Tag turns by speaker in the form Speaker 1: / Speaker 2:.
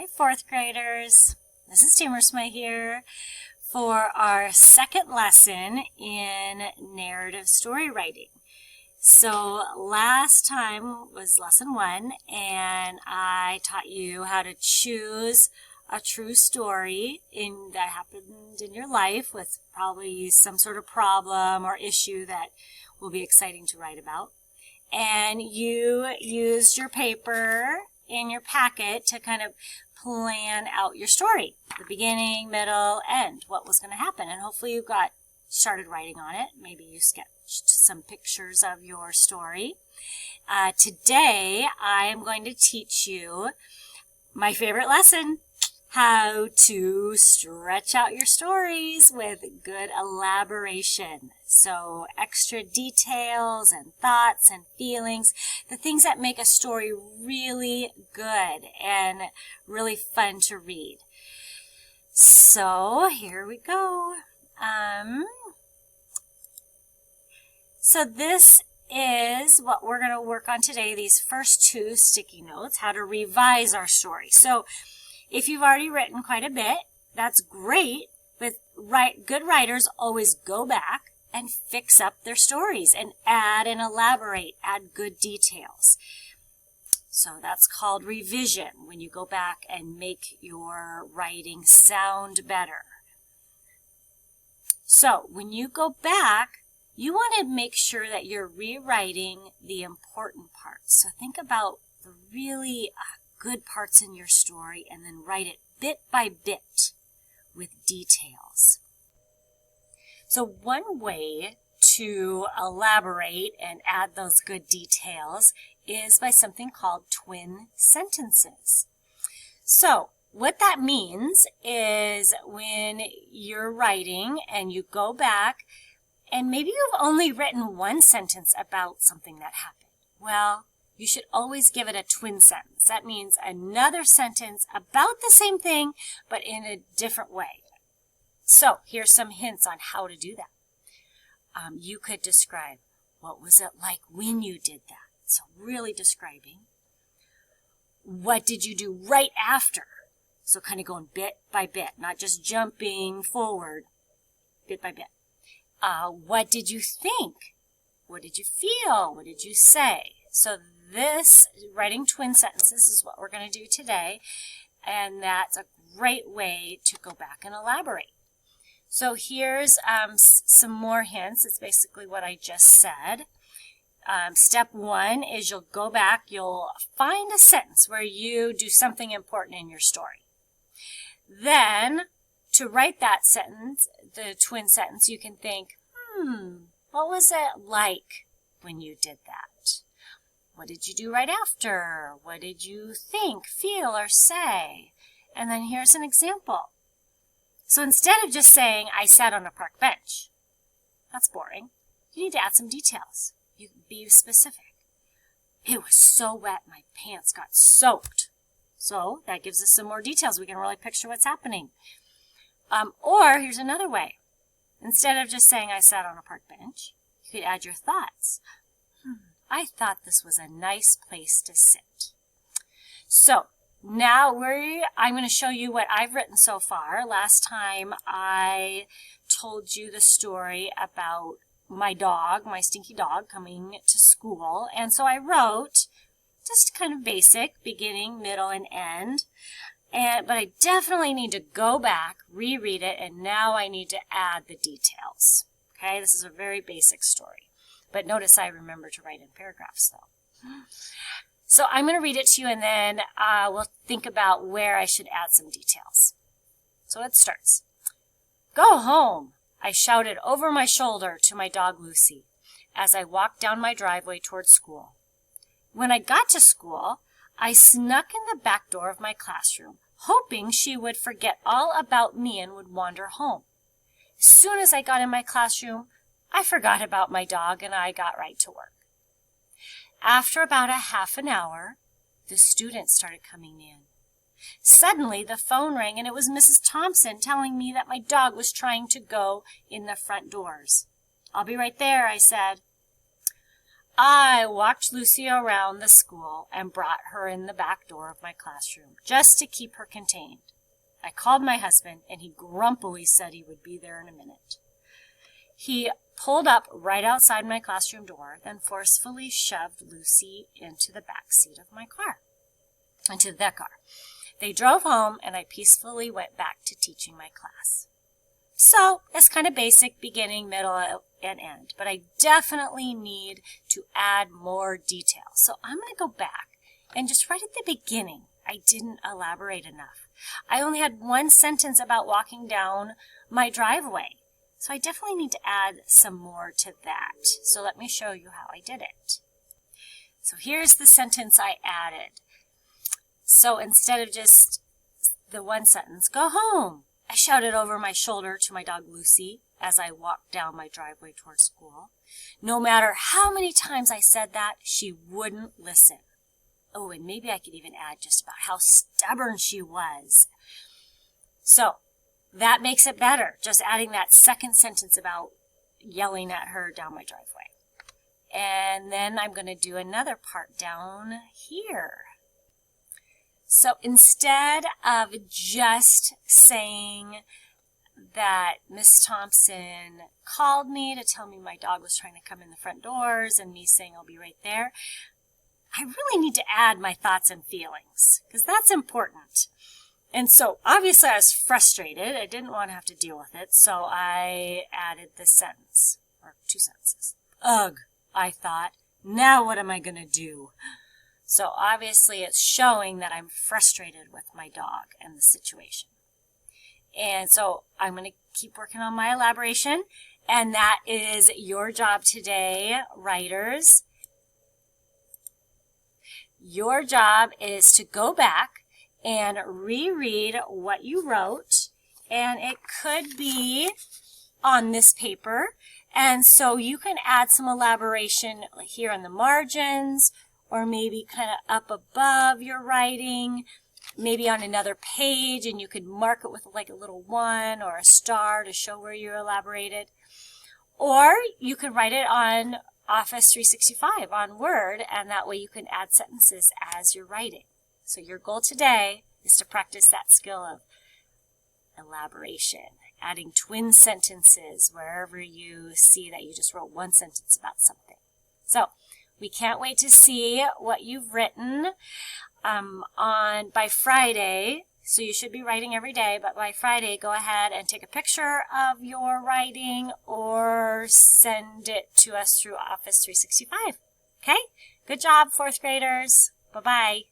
Speaker 1: Hi, fourth graders. Mrs. Temersma here for our second lesson in narrative story writing. So last time was lesson 1, and I taught you how to choose a true story that happened in your life with probably some sort of problem or issue that will be exciting to write about. And you used your paper in your packet to kind of plan out your story, the beginning, middle, end, what was going to happen. And hopefully you got started writing on it. Maybe you sketched some pictures of your story. Today I am going to teach you my favorite lesson, how to stretch out your stories with good elaboration. So extra details and thoughts and feelings, the things that make a story really good and really fun to read. So here we go. So this is what we're going to work on today, these first 2 sticky notes, how to revise our story. So if you've already written quite a bit, that's great, but good writers always go back and fix up their stories and add and elaborate, add good details. So that's called revision, when you go back and make your writing sound better. So when you go back, you want to make sure that you're rewriting the important parts. So think about the really good parts in your story and then write it bit by bit with details. So one way to elaborate and add those good details is by something called twin sentences. So what that means is when you're writing and you go back and maybe you've only written one sentence about something that happened. Well, you should always give it a twin sentence. That means another sentence about the same thing, but in a different way. So here's some hints on how to do that. You could describe, what was it like when you did that? So really describing. What did you do right after? So kind of going bit by bit, not just jumping forward, bit by bit. What did you think? What did you feel? What did you say? So this, writing twin sentences, is what we're going to do today, and that's a great way to go back and elaborate. So here's some more hints. It's basically what I just said. Step 1 is you'll go back, you'll find a sentence where you do something important in your story. Then, to write that sentence, the twin sentence, you can think, what was it like when you did that? What did you do right after? What did you think, feel, or say? And then here's an example. So instead of just saying, I sat on a park bench, that's boring. You need to add some details. You can be specific. It was so wet, my pants got soaked. So that gives us some more details. We can really picture what's happening. Or here's another way. Instead of just saying, I sat on a park bench, you could add your thoughts. I thought this was a nice place to sit. So now I'm going to show you what I've written so far. Last time I told you the story about my dog, my stinky dog, coming to school. And so I wrote just kind of basic, beginning, middle, and end. But I definitely need to go back, reread it, and now I need to add the details. Okay, this is a very basic story. But notice I remember to write in paragraphs, though. So I'm going to read it to you, and then we'll think about where I should add some details. So it starts. Go home, I shouted over my shoulder to my dog Lucy as I walked down my driveway toward school. When I got to school, I snuck in the back door of my classroom, hoping she would forget all about me and would wander home. As soon as I got in my classroom, I forgot about my dog and I got right to work. After about a half an hour, the students started coming in. Suddenly, the phone rang and it was Mrs. Thompson telling me that my dog was trying to go in the front doors. I'll be right there, I said. I walked Lucy around the school and brought her in the back door of my classroom just to keep her contained. I called my husband, and he grumpily said he would be there in a minute. He pulled up right outside my classroom door, then forcefully shoved Lucy into the back seat of my car, into the car. They drove home, and I peacefully went back to teaching my class. So it's kind of basic, beginning, middle, and end, but I definitely need to add more detail. So I'm going to go back and just right at the beginning, I didn't elaborate enough. I only had one sentence about walking down my driveway. So I definitely need to add some more to that. So let me show you how I did it. So here's the sentence I added. So instead of just the one sentence, go home, I shouted over my shoulder to my dog Lucy as I walked down my driveway towards school. No matter how many times I said that, she wouldn't listen. Oh, and maybe I could even add just about how stubborn she was. So that makes it better, just adding that second sentence about yelling at her down my driveway. And then I'm going to do another part down here. So instead of just saying that Miss Thompson called me to tell me my dog was trying to come in the front doors and me saying I'll be right there, I really need to add my thoughts and feelings because that's important. And so obviously I was frustrated. I didn't want to have to deal with it, so I added this sentence, or two sentences. Ugh, I thought, now what am I going to do? So obviously it's showing that I'm frustrated with my dog and the situation. And so I'm going to keep working on my elaboration, and that is your job today, writers. Your job is to go back and reread what you wrote, and it could be on this paper, and so you can add some elaboration here on the margins, or maybe kind of up above your writing, maybe on another page, and you could mark it with like a little 1 or a star to show where you elaborated. Or you could write it on Office 365 on Word, and that way you can add sentences as you're writing. So your goal today is to practice that skill of elaboration, adding twin sentences wherever you see that you just wrote one sentence about something. So we can't wait to see what you've written by Friday. So you should be writing every day, but by Friday, go ahead and take a picture of your writing or send it to us through Office 365. Okay? Good job, 4th graders. Bye-bye.